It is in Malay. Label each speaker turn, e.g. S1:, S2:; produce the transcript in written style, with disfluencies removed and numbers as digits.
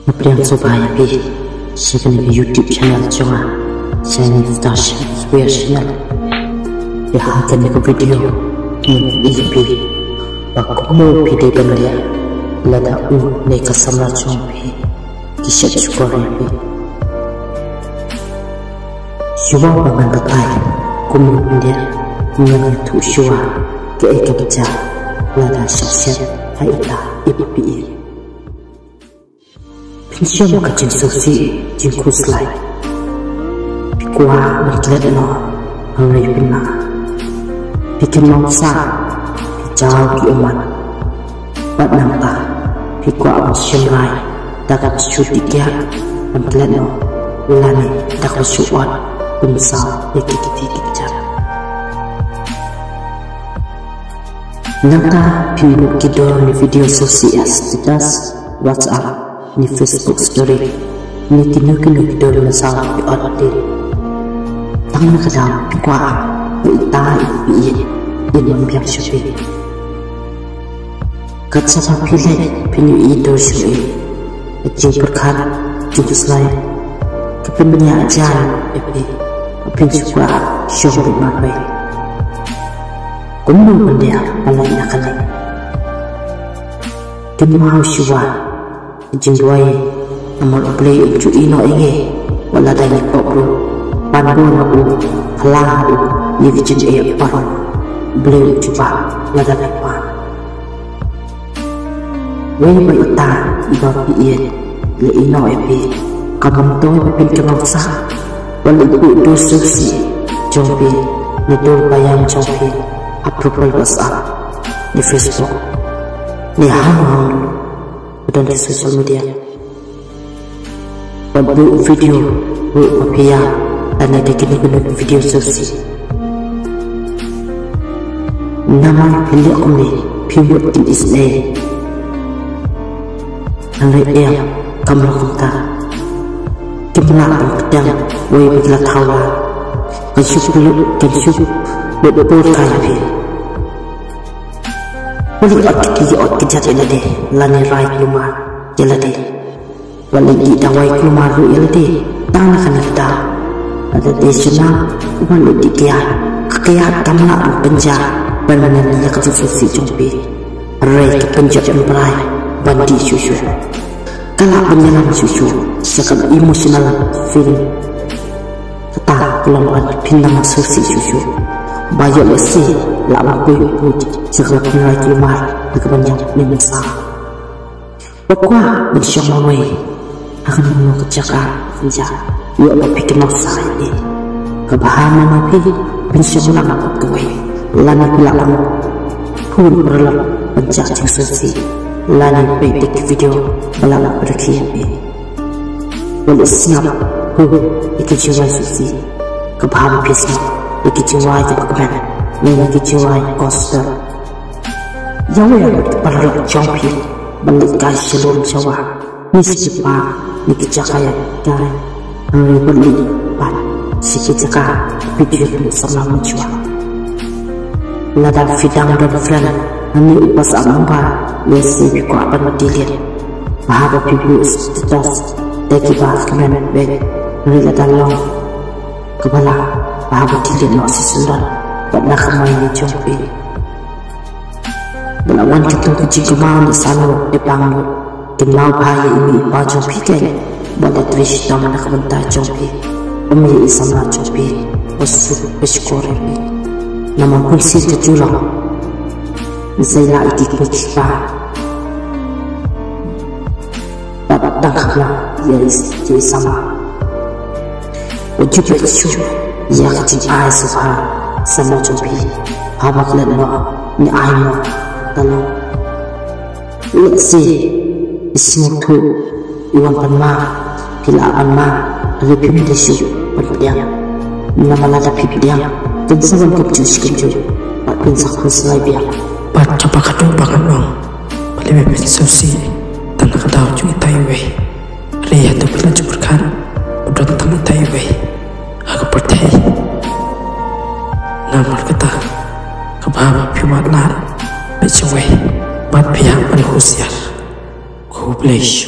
S1: Yang supaya sebenarnya YouTube channel cuma channel Starship Square channel ya akan ke video ini aku mau video benda lada neka samla chompi kisah syukur syuwa bangan batai kumu dia yang tu syuwa ke kerja lada syasyan haita ipi Siapa kecil susi jingkus lain, kuah berkelet no, hanggai pina, bikin mangsa, jauh di umat, bat nampak, kuah bersiam lain, dapat syuti dia, berkelet no, ulane dapat syuat, pemisal dikit kejar. Nangka pinbuk kidor di video sosial status WhatsApp. Ni Facebook story ni tinukinu kidor masalah di order tang nakadam kwa ita iye yang biar syupi katsa pilih pinu idor syupi jing perkar jungkus lain kepennya ajar epi pin syukwa syuhur mabai kumnu benda malai nakalai kimau syuwa jingwai amor play ucu ino inge wala dai kopro pandu na u khala u yigicin e par play ucu pa lada pa wei ba ita iba pi le ino e pi kamam to pin kamam sa wala u do suksi jombi ni do bayang jombi approval WhatsApp di Facebook ni hamon dan di sosial media. Buat video, buat apa dan ada kini guna video sosial. Nama pilih kami pivot in Israel. Nanti dia kamu lakukan. Kimlah pedang, woi bila tahu. Kansyuk betul kaya. Wali ot kejat elade lani rai kluma jelade wali di dawai kluma ru elade tanah kana kita ada desina wali di dia kaya tamla penja bananan ya kecil susi jombi rai penja emprai bandi susu kala penyalam susu sekal emosional feeling tetap kelompok pinang susi susu bayo lesi lama kuy segala penilai keluar kebanyak memesa pokoknya bersyukur mawai akan menunggu kecakar kerja yuk berpikir maksa ini kebahaman nabi bersyukur lama kuy lana bilang pun berlalu pencacing sesi lana petik video melalak berkian wali siap ikut sesi kebahaman pisau ikijiwai kebahaman Nila kijiwai koster Yawa yang berparalak jompi Balikai selum jawa Nisi jepa Niki jakaya Gari Nari beli Ban Siki jaka Video sama menjual Lada fidang dan friend Nani upas amamba Nisi biku apan medilian Bahaba video status Deki bahas kemenan beg Nari lada long Kepala Bahaba dilian Nosi sundan Pada kamai ni jompi Belawan kita kucing kemau di sana di panggut Timlau bahaya ini ipa jompi kan Bada trish nama nak bentar jompi Pemilih isamlah jompi Bersyukur ini Nama kunci terjulang Zayla iti kucipa Bapak dangkaplah Ya isi sama Wajib bersyukur Ya kecil air subhan sama jompi habak leno ni aimo talo letsi ismutu iwan panma pila anma repim desu pandiang nama lada pipiang dan salam kepjus pat pensak selai biang pat coba kado bakan dong beli bebek sosi tanah kedau cui taiwe ria tu pila cuburkan udah tentang taiwe aku percaya Namar kita kebawa pimat lar beceweh bat pihak manusia ku bless